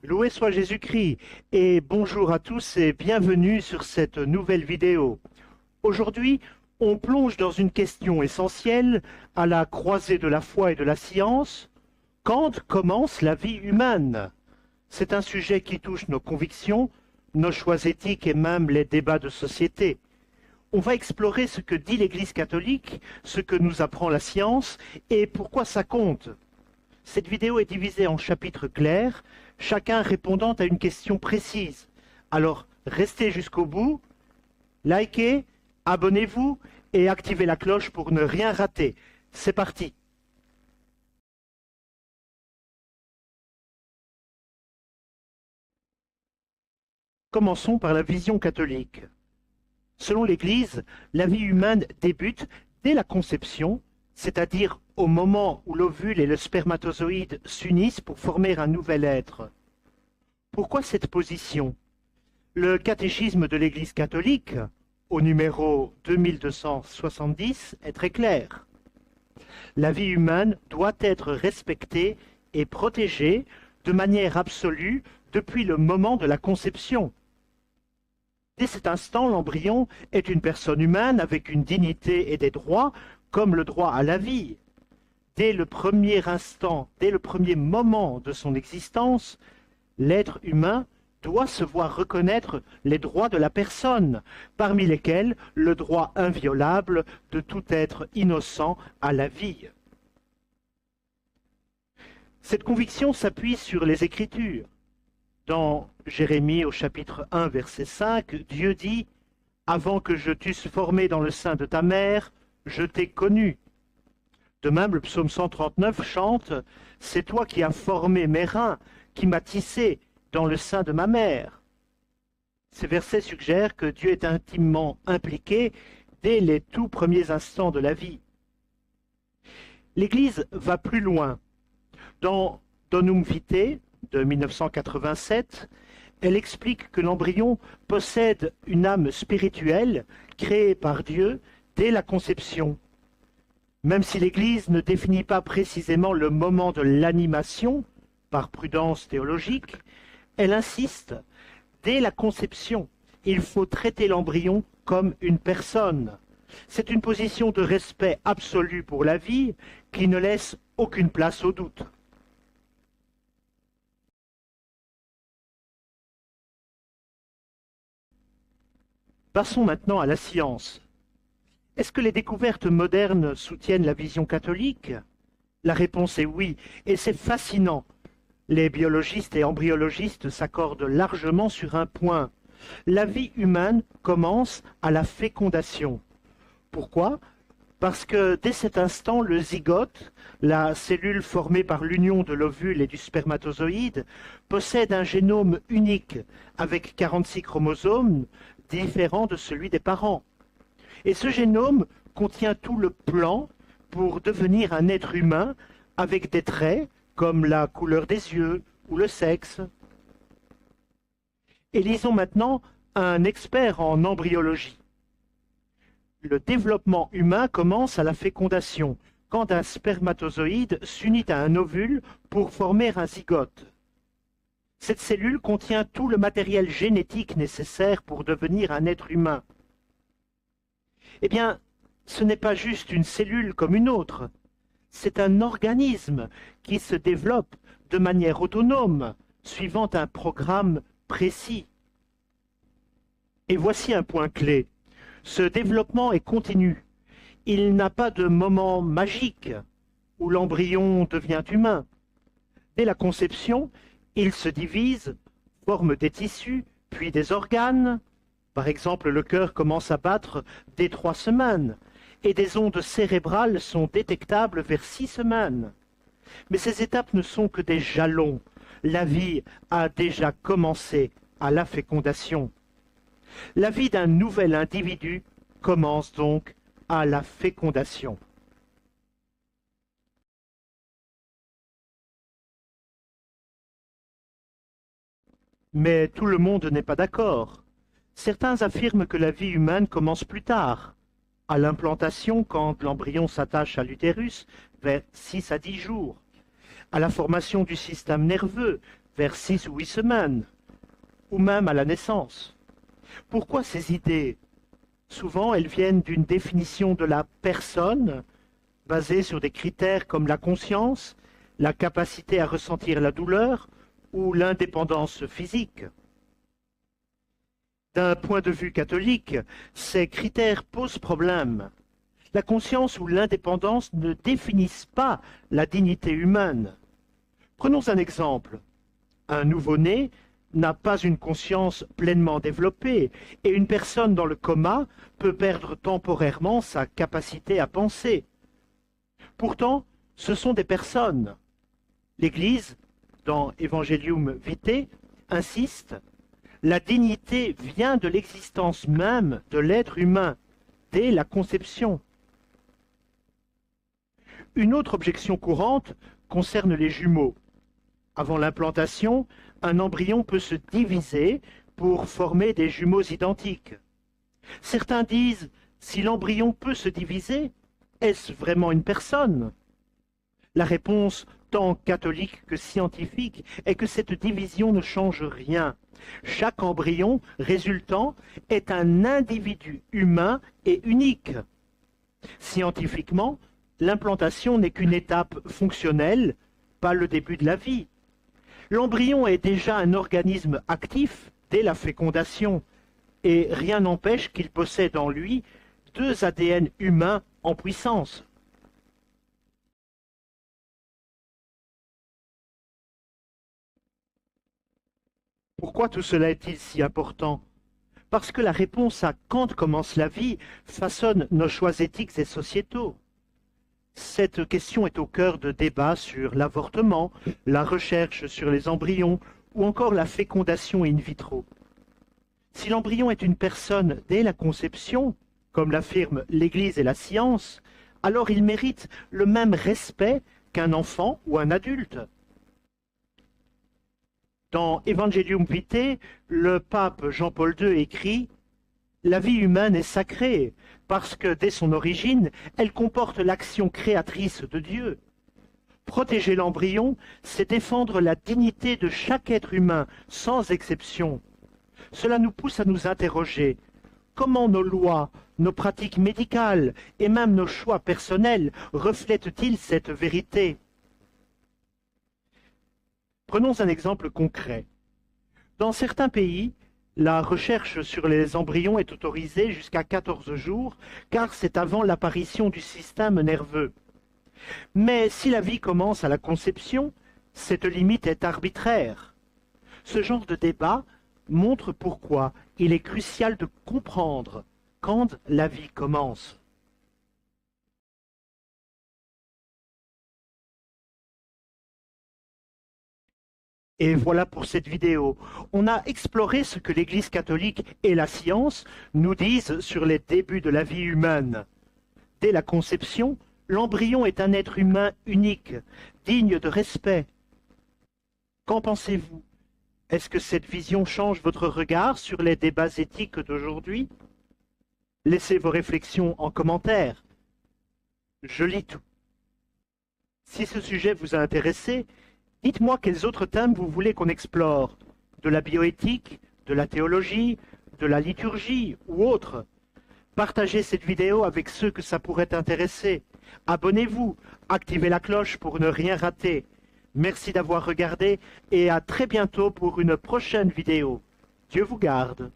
Loué soit Jésus-Christ et bonjour à tous et bienvenue sur cette nouvelle vidéo. Aujourd'hui, on plonge dans une question essentielle à la croisée de la foi et de la science. Quand commence la vie humaine? C'est un sujet qui touche nos convictions, nos choix éthiques et même les débats de société. On va explorer ce que dit l'Église catholique, ce que nous apprend la science et pourquoi ça compte. Cette vidéo est divisée en chapitres clairs, chacun répondant à une question précise. Alors, restez jusqu'au bout, likez, abonnez-vous et activez la cloche pour ne rien rater. C'est parti! Commençons par la vision catholique. Selon l'Église, la vie humaine débute dès la conception, c'est-à-dire au moment où l'ovule et le spermatozoïde s'unissent pour former un nouvel être. Pourquoi cette position? Le catéchisme de l'Église catholique, au numéro 2270, est très clair. La vie humaine doit être respectée et protégée de manière absolue depuis le moment de la conception. Dès cet instant, l'embryon est une personne humaine avec une dignité et des droits, comme le droit à la vie. Dès le premier instant, dès le premier moment de son existence, l'être humain doit se voir reconnaître les droits de la personne, parmi lesquels le droit inviolable de tout être innocent à la vie. Cette conviction s'appuie sur les Écritures. Dans Jérémie au chapitre 1, verset 5, Dieu dit « Avant que je t'eusse formé dans le sein de ta mère, je t'ai connu. » De même, le psaume 139 chante « C'est toi qui as formé mes reins, qui m'as tissé dans le sein de ma mère. » Ces versets suggèrent que Dieu est intimement impliqué dès les tout premiers instants de la vie. L'Église va plus loin. Dans Donum Vitae de 1987, elle explique que l'embryon possède une âme spirituelle créée par Dieu dès la conception. Même si l'Église ne définit pas précisément le moment de l'animation, par prudence théologique, elle insiste, dès la conception, il faut traiter l'embryon comme une personne. C'est une position de respect absolu pour la vie qui ne laisse aucune place au doute. Passons maintenant à la science. Est-ce que les découvertes modernes soutiennent la vision catholique? La réponse est oui, et c'est fascinant. Les biologistes et embryologistes s'accordent largement sur un point. La vie humaine commence à la fécondation. Pourquoi? Parce que dès cet instant, le zygote, la cellule formée par l'union de l'ovule et du spermatozoïde, possède un génome unique avec 46 chromosomes, différent de celui des parents. Et ce génome contient tout le plan pour devenir un être humain avec des traits comme la couleur des yeux ou le sexe. Et lisons maintenant un expert en embryologie. Le développement humain commence à la fécondation, quand un spermatozoïde s'unit à un ovule pour former un zygote. Cette cellule contient tout le matériel génétique nécessaire pour devenir un être humain. Eh bien, ce n'est pas juste une cellule comme une autre, c'est un organisme qui se développe de manière autonome, suivant un programme précis. Et voici un point clé. Ce développement est continu. Il n'a pas de moment magique où l'embryon devient humain. Dès la conception, il se divise, forme des tissus, puis des organes. Par exemple, le cœur commence à battre dès 3 semaines, et des ondes cérébrales sont détectables vers 6 semaines. Mais ces étapes ne sont que des jalons. La vie a déjà commencé à la fécondation. La vie d'un nouvel individu commence donc à la fécondation. Mais tout le monde n'est pas d'accord. Certains affirment que la vie humaine commence plus tard, à l'implantation quand l'embryon s'attache à l'utérus, vers 6 à 10 jours, à la formation du système nerveux, vers 6 ou 8 semaines, ou même à la naissance. Pourquoi ces idées? Souvent, elles viennent d'une définition de la personne, basée sur des critères comme la conscience, la capacité à ressentir la douleur ou l'indépendance physique. D'un point de vue catholique, ces critères posent problème. La conscience ou l'indépendance ne définissent pas la dignité humaine. Prenons un exemple. Un nouveau-né n'a pas une conscience pleinement développée et une personne dans le coma peut perdre temporairement sa capacité à penser. Pourtant, ce sont des personnes. L'Église, dans Evangelium Vitae, insiste: la dignité vient de l'existence même de l'être humain, dès la conception. Une autre objection courante concerne les jumeaux. Avant l'implantation, un embryon peut se diviser pour former des jumeaux identiques. Certains disent: si l'embryon peut se diviser, est-ce vraiment une personne? La réponse, tant catholique que scientifique, est que cette division ne change rien. Chaque embryon résultant est un individu humain et unique. Scientifiquement, l'implantation n'est qu'une étape fonctionnelle, pas le début de la vie. L'embryon est déjà un organisme actif dès la fécondation, et rien n'empêche qu'il possède en lui 2 ADN humains en puissance. Pourquoi tout cela est-il si important? Parce que la réponse à quand commence la vie façonne nos choix éthiques et sociétaux. Cette question est au cœur de débats sur l'avortement, la recherche sur les embryons ou encore la fécondation in vitro. Si l'embryon est une personne dès la conception, comme l'affirment l'Église et la science, alors il mérite le même respect qu'un enfant ou un adulte. Dans Evangelium Vitae, le pape Jean-Paul II écrit: la vie humaine est sacrée, parce que dès son origine, elle comporte l'action créatrice de Dieu. Protéger l'embryon, c'est défendre la dignité de chaque être humain, sans exception. Cela nous pousse à nous interroger: comment nos lois, nos pratiques médicales et même nos choix personnels reflètent-ils cette vérité? Prenons un exemple concret. Dans certains pays, la recherche sur les embryons est autorisée jusqu'à 14 jours, car c'est avant l'apparition du système nerveux. Mais si la vie commence à la conception, cette limite est arbitraire. Ce genre de débat montre pourquoi il est crucial de comprendre quand la vie commence. Et voilà pour cette vidéo. On a exploré ce que l'Église catholique et la science nous disent sur les débuts de la vie humaine. Dès la conception, l'embryon est un être humain unique, digne de respect. Qu'en pensez-vous? Est-ce que cette vision change votre regard sur les débats éthiques d'aujourd'hui? Laissez vos réflexions en commentaire. Je lis tout. Si ce sujet vous a intéressé, dites-moi quels autres thèmes vous voulez qu'on explore. De la bioéthique, de la théologie, de la liturgie ou autre. Partagez cette vidéo avec ceux que ça pourrait intéresser. Abonnez-vous, activez la cloche pour ne rien rater. Merci d'avoir regardé et à très bientôt pour une prochaine vidéo. Dieu vous garde.